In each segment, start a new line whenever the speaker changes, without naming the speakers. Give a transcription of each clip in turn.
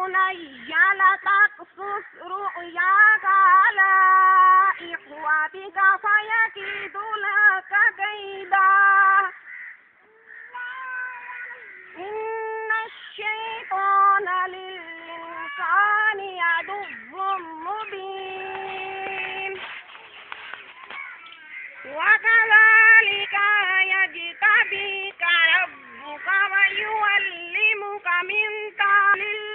bunayya la taqsus ru'yaka ala ikhwatika fayakidu laka kaida. Inna ash-shaytana lil-insani aduwwun mubin. Wa kadhalika yajtabika rabbuka wa yuallimuka min ta'lil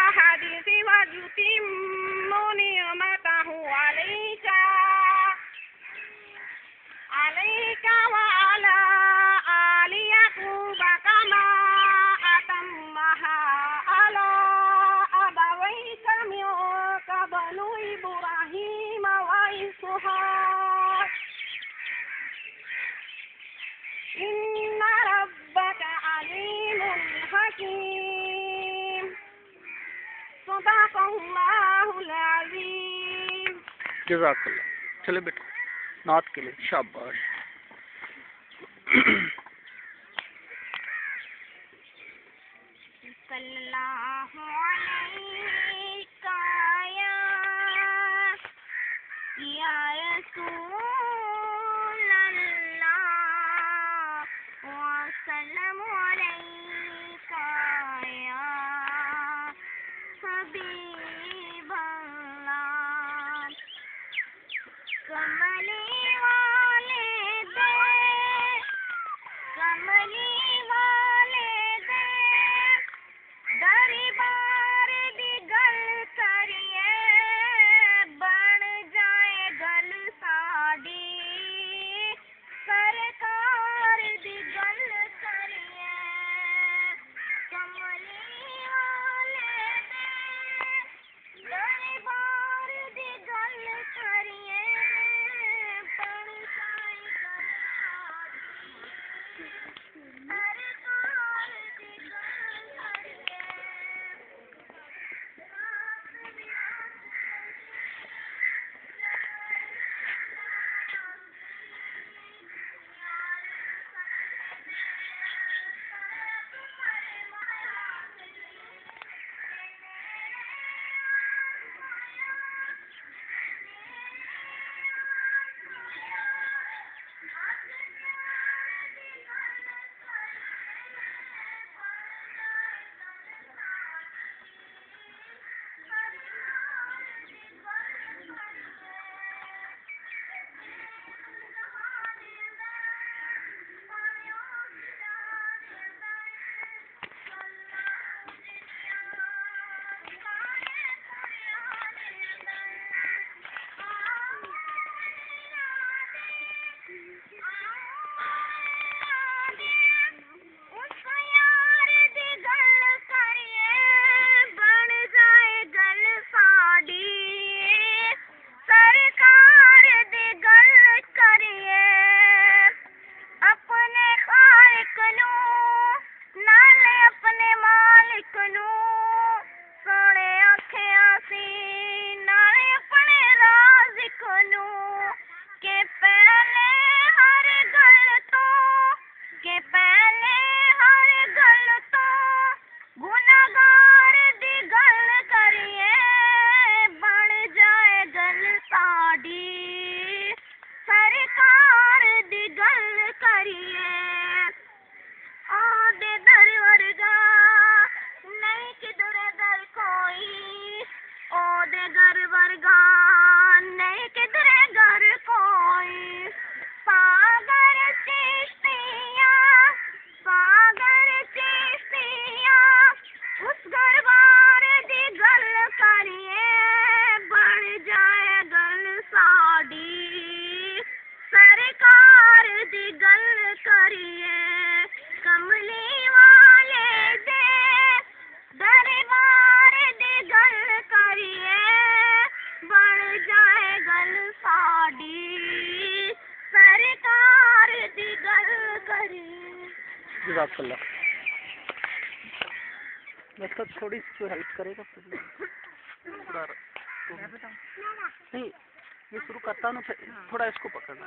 hadith wa yutimmu ni'matahu alayka wa ala ali yaquba kama atammaha ala abawayka min qablu Ibrahim wa Ishaq. Inna rabbaka alimun hakim. Sadaqallahul azim.
जज़ाकल्लाह। चले बेटा, नात के लिए शाबाश।
सल्लल्लाहु अलैका या रसूलल्लाह व सल्लमु अलैका या हबीबल्लाह। कमली वाले दे दरबार दी गल करिए बन जाए गल साडी। सरकार दी गल करिए कमली वाले दे दरबार दी गल करिए बन जाए गल साडी। सरकार दी
जज़ाकल्लाह। बस तो थोड़ी सी हेल्प करेगा थोड़ा नहीं, ये शुरू करता हूँ ना, थोड़ा इसको पकड़ना,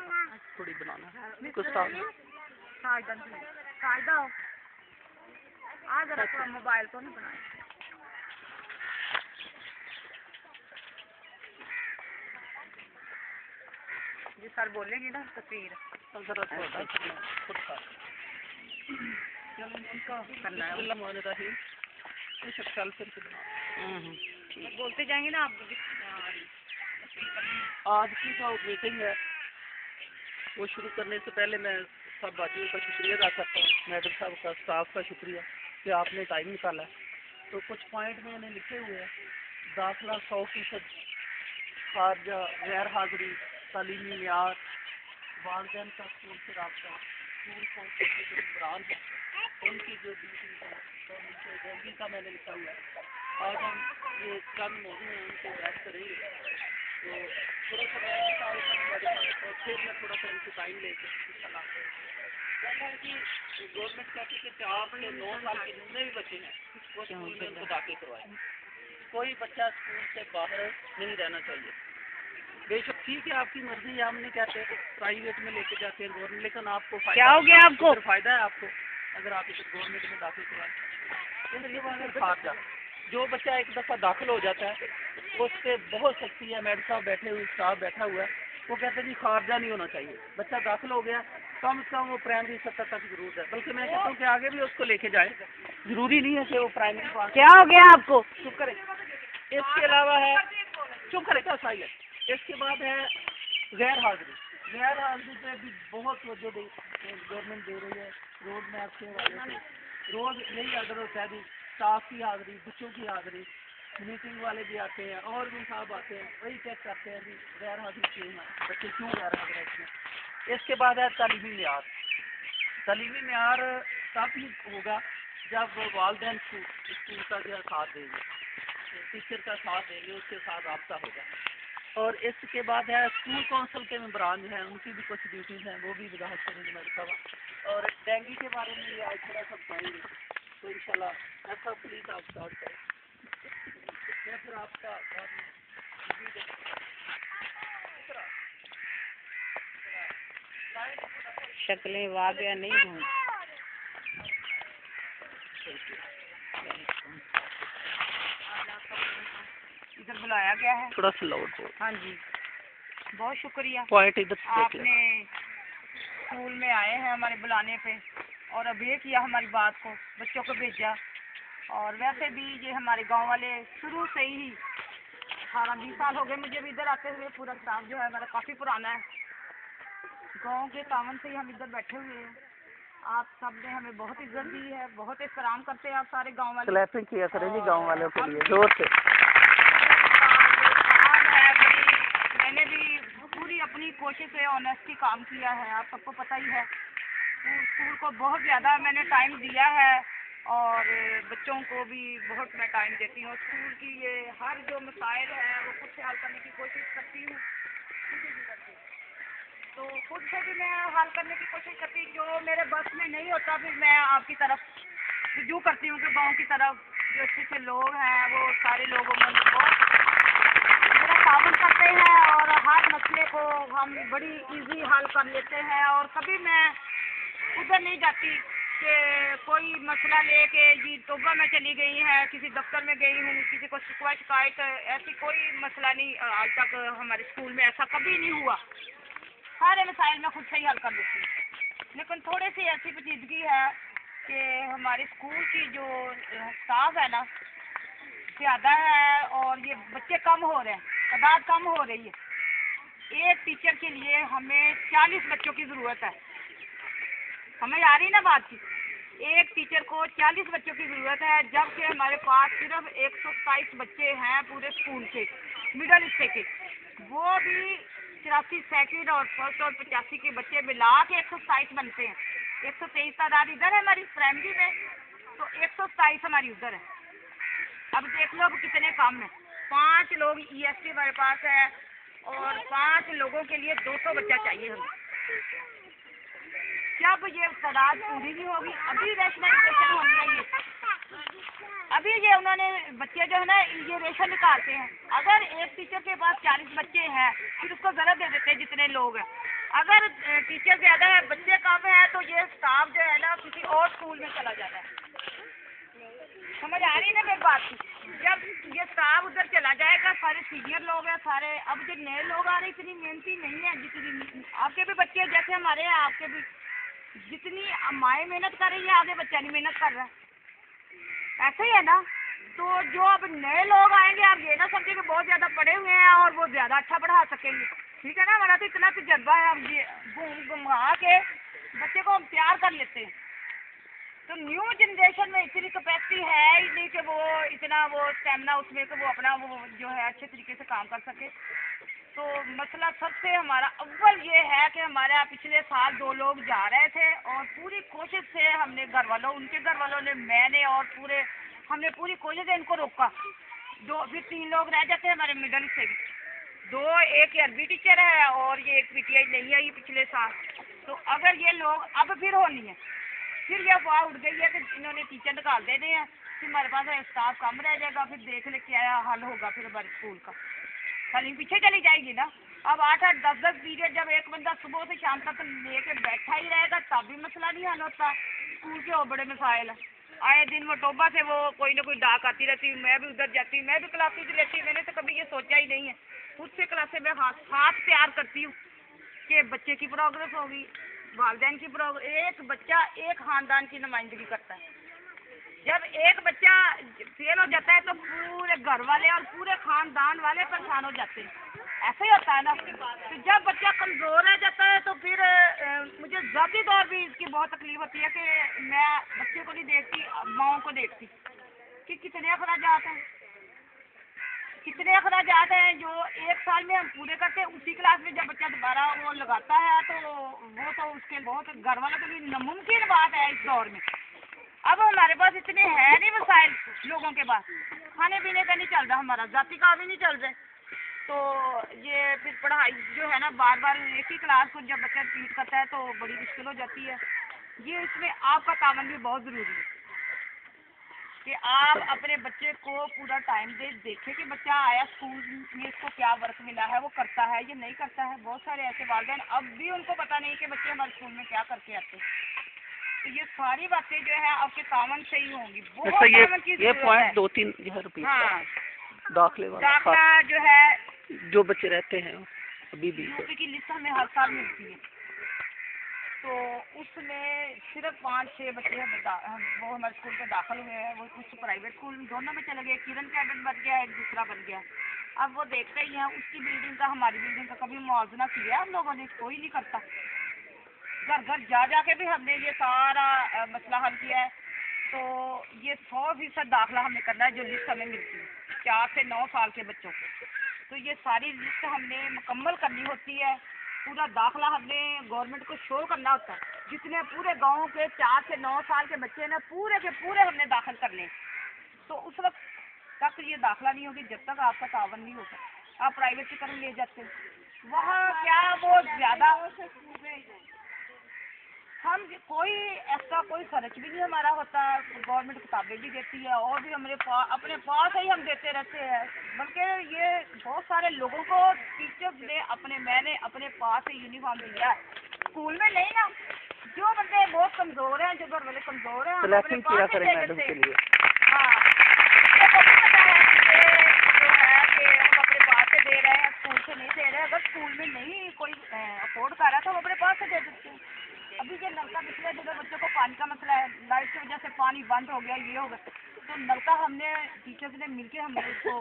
थोड़ी बनाना कुछ
साजदा हो आ जरा थोड़ा मोबाइल तो नहीं बनाया जी सर बोलेंगे ना तस्वीर बोलते जाएंगे ना आप।
आज की जो मीटिंग है वो शुरू करने से पहले मैं सब बातियों का शुक्रिया अदा करता हूँ, मैडम साहब का, स्टाफ का शुक्रिया कि आपने टाइम निकाला। तो कुछ पॉइंट मैंने लिखे हुए हैं। दाखिला 100%, खारजा, गैर हाजिरी, तालीमी मियार, वालदैन का स्कूल से रब्ता, स्कूल कौंसिल के जो इमरान है उनकी जो ड्यूटी है, तो उनसे डेंगी का मैंने लिखा हुआ है। आज हम ये चंद मौजूद हैं उनसे बात करेंगे। तो थोड़ा सा और फिर मैं थोड़ा सा इनसे टाइम लेके कहना है कि गवर्नमेंट कहती है कि 4 से 9 साल के जितने भी बच्चे हैं वो स्कूल में उनको दाखिल करवाएं। कोई बच्चा स्कूल से बाहर नहीं रहना चाहिए। बेशक ठीक है, आपकी मर्जी है, हम नहीं कहते प्राइवेट में लेके जाते हैं गवर्नमेंट, लेकिन आपको
क्या हो गया आपको?
फायदा है आपको अगर आप इसे गवर्नमेंट में दाखिल करवाएं। इसलिए अगर खारजा जो बच्चा एक दफ़ा दाखिल हो जाता है उस पर बहुत सख्ती है। मैडम साहब बैठे हुए, स्टाफ बैठा हुआ है, वो कहते हैं जी खारजा नहीं होना चाहिए। बच्चा दाखिल हो गया कम से कम वो प्राइमरी सत्तर तक जरूर है, बल्कि मैं कहता हूँ कि आगे भी उसको लेके जाए। जरूरी नहीं है कि वो प्राइमरी पास।
क्या हो गया आपको?
चुप करें। इसके अलावा है, चुप करें क्या साइलेंट। इसके बाद है गैर हाजिरी। गैर हाजिरी पे भी बहुत तवज्जो गवर्नमेंट दे रही है। रोड मैप के हवाले से रोज यही ऑर्डर होता है जी, स्टाफ की हाजिरी, बच्चों की हाजिरी, मीटिंग वाले भी आते हैं और भी साहब आते हैं, वही चेक करते हैं जी गैर हाजिर क्यों है, बच्चे क्यों गैर हाजिर है इसमें। इसके बाद है तालीमी मियार। तालीमी मियार तब ही होगा जब वालदैन स्कूल का जो साथ देंगे, टीचर का साथ देंगे, उसके साथ रब्ता होगा। और इसके बाद है स्कूल कौंसिल के मेंबरान जो हैं उनकी भी कुछ ड्यूटीज़ हैं, वो भी वजाहत करेंगे मेरे साहब। और डेंगू के बारे में ये आज थोड़ा सा बताएंगे, तो इंशाल्लाह ऐसा प्लीज़ आप स्टार्ट करें। मैं फिर आपका
शक्लें वाक़या नहीं हूँ।
इधर बुलाया गया है।
थोड़ा सा लाउड बोल।
हाँ जी, बहुत शुक्रिया।
पॉइंट इधर से देख
आपने स्कूल में आए हैं हमारे बुलाने पे और अभी किया हमारी बात को, बच्चों को भेजा। और वैसे भी ये हमारे गांव वाले शुरू से ही 18-20 साल हो गए मुझे भी इधर आते हुए। पूरा स्टाफ जो है हमारा काफ़ी पुराना है। गांव के तावन से ही हम इधर बैठे हुए हैं। आप सब ने हमें बहुत इज्जत दी है, बहुत एहतराम करते हैं आप सारे गांव वाले।
क्लैपिंग किया करें जी गांव वालों के लिए जोर से।
मैंने भी पूरी अपनी कोशिश से ऑनेस्टली काम किया है, आप सबको पता ही है। स्कूल को बहुत ज़्यादा मैंने टाइम दिया है और बच्चों को भी बहुत मैं टाइम देती हूँ। स्कूल की ये हर जो मसाइल है वो खुद से हल करने की कोशिश करती हूँ। तो खुद से भी मैं हल करने की कोशिश करती हूँ, जो मेरे बस में नहीं होता फिर मैं आपकी तरफ रुजू करती हूँ कि गाँव की तरफ जो अच्छे अच्छे लोग हैं वो सारे लोगों में मेरा ताउन करते हैं और हर मसले को हम बड़ी इजी हल कर लेते हैं। और कभी मैं उधर नहीं जाती कि कोई मसला लेके जी तोबा में चली गई है, किसी दफ्तर में गई हूँ, किसी को शिकायत, ऐसी कोई मसला नहीं आज तक हमारे स्कूल में ऐसा कभी नहीं हुआ। सारे मसाइल मैं खुद से ही हल कर देती हूँ। लेकिन थोड़ी सी ऐसी पेचीदगी है कि हमारे स्कूल की जो स्टाफ है ना ज़्यादा है और ये बच्चे कम हो रहे हैं, तादाद कम हो रही है। एक टीचर के लिए हमें 40 बच्चों की ज़रूरत है। हमें आ रही ना बात की, एक टीचर को 40 बच्चों की ज़रूरत है, जबकि हमारे पास सिर्फ 127 बच्चे हैं पूरे स्कूल के, मिडिल हिस्से के। वो भी 84 सेकंड और फर्स्ट और 85 के बच्चे मिला के 127 बनते हैं। 123 तादाद इधर है हमारी प्राइमरी में, तो 127 हमारी उधर है। अब देख लो अब कितने कम है। 5 लोग EST हमारे पास है और 5 लोगों के लिए 200 बच्चा चाहिए हमें। जब ये तादाद पूरी नहीं होगी, अभी रैशनलाइजेशन होनी है ये। अभी ये उन्होंने बच्चे जो है ना ये रेशन निकालते हैं। अगर एक टीचर के पास 40 बच्चे हैं फिर उसको ज़रा दे देते हैं जितने लोग हैं, अगर टीचर ज़्यादा है, बच्चे कम है, तो ये स्टाफ जो है ना किसी और स्कूल में चला जाता है। समझ आ रही है ना मेरी बात? जब ये स्टाफ उधर चला जाएगा, सारे सीनियर लोग हैं सारे, अब जो नए लोग आ रहे हैं इतनी मेहनती नहीं है जितनी आपके भी बच्चे जैसे हमारे हैं, आपके भी जितनी माएँ मेहनत कर रही है, आगे बच्चा नहीं मेहनत कर रहा है, ऐसे ही है ना। तो जो अब नए लोग आएंगे, आप ये ना समझे कि बहुत ज़्यादा पढ़े हुए हैं और वो ज़्यादा अच्छा पढ़ा सकेंगे, ठीक है ना। हमारा तो इतना तजर्बा है, हम ये घुमा के बच्चे को हम तैयार कर लेते हैं। तो न्यू जनरेशन में इतनी कैपेसिटी है ही नहीं कि वो इतना वो स्टेमिना उसमें कि वो अपना वो जो है अच्छे तरीके से काम कर सके। तो मसला सबसे हमारा अव्वल ये है कि हमारे यहाँ पिछले साल 2 लोग जा रहे थे और पूरी कोशिश से हमने घर वालों, उनके घर वालों ने, मैंने और हमने पूरी कोशिश से इनको रोका। फिर 3 लोग रह जाते हैं हमारे मिडल से भी, 2 एक अरबी टीचर है और ये एक पीटीआई नहीं आई पिछले साल। तो अगर ये लोग अब फिर होनी है, फिर ये अफवाह उठ गई है कि इन्होंने टीचर निकाल देने हैं, फिर हमारे पास स्टाफ कम रह जाएगा, फिर देख ले क्या हल होगा फिर हमारे स्कूल का। तालीम पीछे चली जाएगी ना। अब 8-8 10-10 पीरियड जब एक बंदा सुबह से शाम तक लेके बैठा ही रहेगा तब भी मसला नहीं हल होता। स्कूल के और बड़े मसाइल आए दिन वो टोबा से वो कोई ना कोई डाक आती रहती है, मैं भी उधर जाती हूँ, मैं भी क्लासेज लेती हूँ। मैंने तो कभी ये सोचा ही नहीं है, खुद से क्लासेज में हाथ तैयार करती हूँ कि बच्चे की प्रोग्रेस होगी, वालिदैन की प्रोग्रेस। एक बच्चा एक खानदान की नुमाइंदगी करता है। जब एक बच्चा फेल हो जाता है तो पूरे घर वाले और पूरे खानदान वाले परेशान हो जाते हैं, ऐसे ही होता है ना। तो जब बच्चा कमज़ोर रह जाता है तो फिर मुझे ज़ाती तौर भी इसकी बहुत तकलीफ होती है कि मैं बच्चे को नहीं देखती, माओं को देखती कि कितने अखराजात हैं, जो 1 साल में हम पूरे करते हैं। उसी क्लास में जब बच्चा दोबारा वो लगाता है तो वो तो उसके बहुत घर वालों के लिए नामुमकिन बात है इस दौर में। अब हमारे पास इतने है नहीं वसाइल, लोगों के पास खाने पीने का नहीं चल रहा, हमारा जाति का भी नहीं चल रहा। तो ये फिर पढ़ाई जो है ना, बार बार एक ही क्लास को जब बच्चा रिपीट करता है तो बड़ी मुश्किल हो जाती है। ये इसमें आपका तावन भी बहुत ज़रूरी है कि आप अपने बच्चे को पूरा टाइम देखें कि बच्चा आया स्कूल में, इसको क्या वर्क मिला है, वो करता है ये नहीं करता है। बहुत सारे ऐसे वालिदैन अब भी उनको पता नहीं कि बच्चे हमारे स्कूल में क्या करके आते हैं। तो ये सारी बातें जो है आपके तावन से ही होंगी। बहुत तावन की
ये पॉइंट 2-3 जो है रिपीट।
हाँ,
दाखिला
जो है
जो बच्चे रहते हैं अभी भी
यूपी की लिस्ट हमें हर साल मिलती है, तो उसमें सिर्फ 5-6 बच्चे वो हमारे स्कूल में दाखिल हुए हैं। वो कुछ प्राइवेट स्कूल दोनों में चले गए, किरण कैडेट बन गया, एक दूसरा बन गया। अब वो देखते ही हैं उसकी बिल्डिंग का हमारी बिल्डिंग का कभी मुआवजा किया हम लोगों ने, कोई नहीं करता। घर घर जा जाके भी हमने ये सारा मसला हल किया है। तो ये 100% दाखिला हमें करना है जो लिस्ट हमें मिलती है 4 से 9 साल के बच्चों को। तो ये सारी लिस्ट हमने मुकम्मल करनी होती है। पूरा दाखिला हमने गवर्नमेंट को शो करना होता है। जितने पूरे गांव के 4 से 9 साल के बच्चे ना पूरे के पूरे हमने दाखिल करने। तो उस वक्त तक ये दाखिला नहीं होगी जब तक आपका तावन नहीं होगा। आप प्राइवेट की तरफ ले जाते हैं, वहाँ क्या वो ज़्यादा हम कोई ऐसा कोई खर्च भी नहीं हमारा होता। गवर्नमेंट किताबें भी देती है और भी हमारे अपने पास ही हम देते रहते हैं। बल्कि ये बहुत सारे लोगों को टीचर्स ने मैंने अपने पास ही यूनिफॉर्म दिया है। स्कूल में नहीं ना, जो बंदे बहुत कमज़ोर हैं, जो घर वाले कमज़ोर हैं, हम अपने पास ही दे देते हैं। हाँ, तो पता है जो है कि हम अपने पास से दे रहे हैं, स्कूल से नहीं दे रहे। अगर स्कूल में नहीं कोई अफोर्ड कर रहा है तो हम अपने पास से दे देते हैं। अभी ये नलका पिछले दिनों बच्चों को पानी का मसला है, लाइट की वजह से पानी बंद हो गया, ये हो गया। तो नलका हमने टीचर्स ने मिलके हमने उसको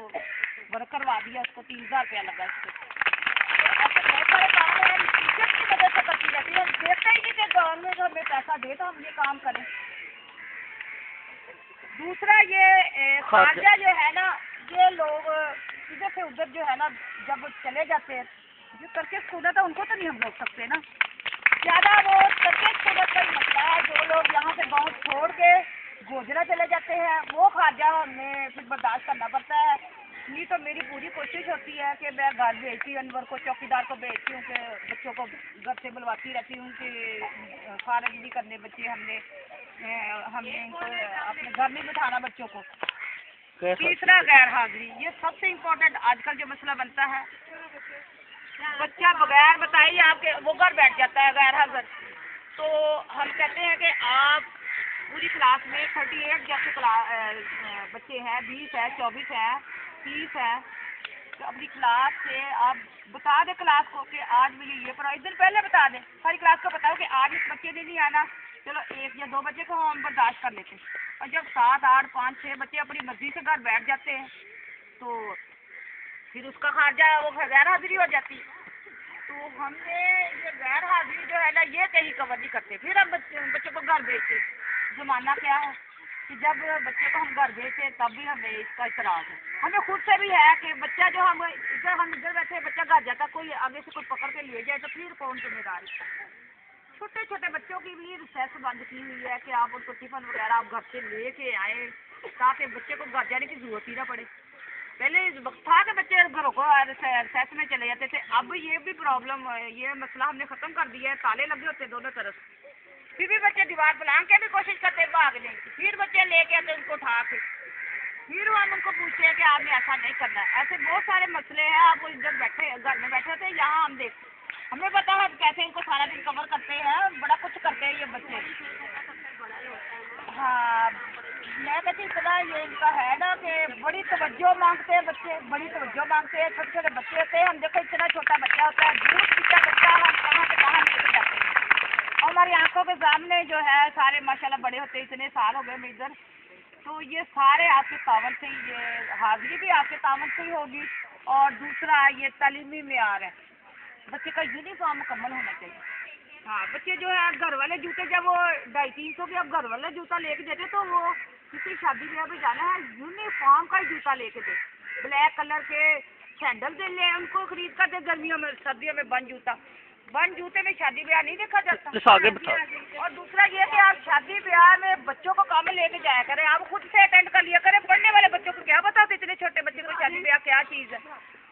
वर्क करवा दिया, उसको 3000 रुपया लगा इसको। तो ऐसे बहुत सारे काम है टीचर्स की मदद से करती रहती है। देखते ही नहीं कि गवर्नमेंट हमें पैसा दे तो हम ये काम करें। दूसरा ये खारजा जो है ना, ये लोग इधर से उधर जो है ना जब चले जाते हैं, जो करके स्टूडेंट है उनको तो नहीं हम रोक सकते ना। ज़्यादा वो करके स्टूडेंट का ही मसला है। जो लोग यहाँ से गाँव छोड़ के गोजरा चले जाते हैं वो खारजा हमें फिर बर्दाश्त करना पड़ता है। नहीं तो मेरी पूरी कोशिश होती है कि मैं घर भेजती हूँ, अनवर को, चौकीदार को भेजती हूँ कि बच्चों को घर से बुलवाती रहती हूँ कि खारिज नहीं करने बच्चे। हमने इनको अपने घर में बिठाना बच्चों को। तीसरा गैर हाजिरी, ये सबसे इम्पोर्टेंट आजकल जो मसला बनता है बच्चा बगैर बताए ही आपके वो घर बैठ जाता है गैर हाजिर। तो हम कहते हैं कि आप पूरी क्लास में 38 जैसे बच्चे हैं, 20 है, 24 है, 30 है, तो अपनी क्लास से आप बता दें क्लास को कि आज मेरी ये पढ़ाई, एक दिन पहले बता दें, सारी क्लास को बताओ कि आज इस बच्चे ने नहीं आना, चलो 1 या 2 बच्चे को हम बर्दाश्त कर लेते हैं। और जब 7, 8, 5, 6 बच्चे अपनी मर्जी से घर बैठ जाते हैं तो फिर उसका खर्चा वो गैर हाजिरी हो जाती है। तो हमने ये गैर हाजिरी जो है ना ये कहीं कवर नहीं करते, फिर हम बच्चों को घर भेजते। ज़माना क्या है कि जब बच्चे को हम घर भेजते तब भी हमें इसका इतराज़ है, हमें खुद से भी है कि बच्चा जो हम इधर बैठे बच्चा घर जाता, कोई आगे से कोई पकड़ के ले जाए तो फिर कौन जिम्मेदार है। छोटे छोटे बच्चों की भी रिसर्च बंद की हुई है कि आप उनको टिफ़िन वगैरह आप घर से लेके आए ताकि बच्चे को घर जाने की ज़रूरत ही ना पड़े। पहले इस वक्त था कि बच्चे घरों को रिसर्च में चले जाते थे, अब ये भी प्रॉब्लम, ये मसला हमने ख़त्म कर दिया है। ताले लगे होते दोनों तरफ, फिर भी बच्चे दीवार पर लांग के भी कोशिश करते भागने, फिर बच्चे लेके आते उनको उठा के, फिर हम उनको पूछते हैं कि आपने ऐसा नहीं करना। ऐसे बहुत सारे मसले हैं। आप जब बैठे घर में बैठे थे यहाँ हम देख, हमें पता है कैसे इनको सारा दिन कवर करते हैं, बड़ा कुछ करते हैं ये बच्चे। हाँ, मैं कहती इतना ये इनका है ना कि बड़ी तवज्जो मांगते हैं बच्चे, बड़ी तवज्जो मांगते हैं। छोटे छोटे बच्चे होते हैं, हम देखो इतना छोटा बच्चा होता है, दूर पीछा बच्चा हम कहाँ से कहाँ लेके जाते हैं। और हमारी आंखों के सामने जो है सारे माशाल्लाह बड़े होते हैं, इतने साल हो गए मैं इधर, तो ये सारे आपके तावन से ही, ये हाजिरी भी आपके तावन से ही होगी। और दूसरा ये तालीमी मेयार है, बच्चे का यूनिफॉर्म मुकम्मल होना चाहिए। हाँ, बच्चे जो है घर वाले जूते जब वो 250-300 के अब घर वाले जूता लेके देते तो वो किसी शादी ब्याह में जाना है यूनिफॉर्म का ही जूता लेके दे, ब्लैक कलर के सैंडल दे ले उनको खरीद कर दे। गर्मियों में सर्दियों में बंद जूते में शादी ब्याह नहीं देखा जाता।
आगे बताओ।
और दूसरा ये कि आप शादी ब्याह में बच्चों को काम में लेके जाया करें, आप खुद से अटेंड कर लिया करें। पढ़ने वाले बच्चों को क्या बताते इतने छोटे बच्चे को शादी ब्याह क्या चीज़ है।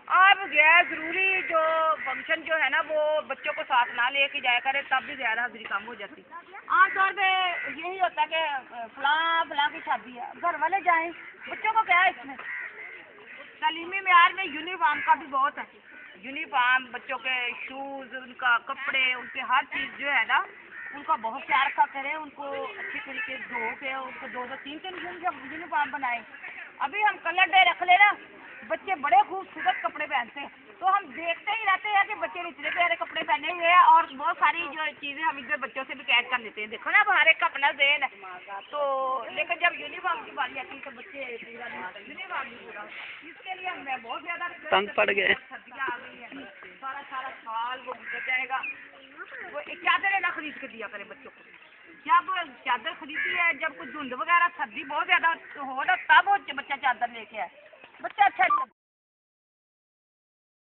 आप गैर ज़रूरी जो फंक्शन जो है ना वो बच्चों को साथ ना लेके जाया करें, तब भी गैर हाजिरी कम हो जाती। आमतौर पे यही होता है कि फलां की शादी है, घर वाले जाएं, बच्चों को क्या है इसमें। तालीमी मेयार में यूनिफॉर्म का भी बहुत है, यूनिफॉर्म, बच्चों के शूज़, उनका कपड़े, उनके हर चीज़ जो है ना उनका बहुत ख्याल रखा करें। उनको अच्छी तरीके से धो के उनको 2-3 यूनिफॉर्म बनाए। अभी हम कलर डे रख लेना, बच्चे बड़े खूबसूरत कपड़े पहनते हैं, तो हम देखते ही रहते हैं कि बच्चे ने इतने प्यारे कपड़े पहने हुए हैं। और बहुत सारी जो चीज़ें हम इधर बच्चों से भी कैद कर लेते हैं, देखो ना हर एक का अपना ज़हन है। तो लेकिन जब यूनिफॉर्म की बारी आती है तो बच्चे पूरा यूनिफॉर्म नहीं पूरा, इसके लिए मैं बहुत ज़्यादा
तंग पड़ गए।
सर्दियाँ आ गई हैं, सारा साल वो गुजर जाएगा। वो एक चादरें ना खरीद के दिया करें बच्चों को। जब चादर खरीदी है, जब कुछ धुंध वगैरह सर्दी बहुत ज़्यादा हो ना तब वो बच्चा चादर लेके आए, बच्चा अच्छा नहीं।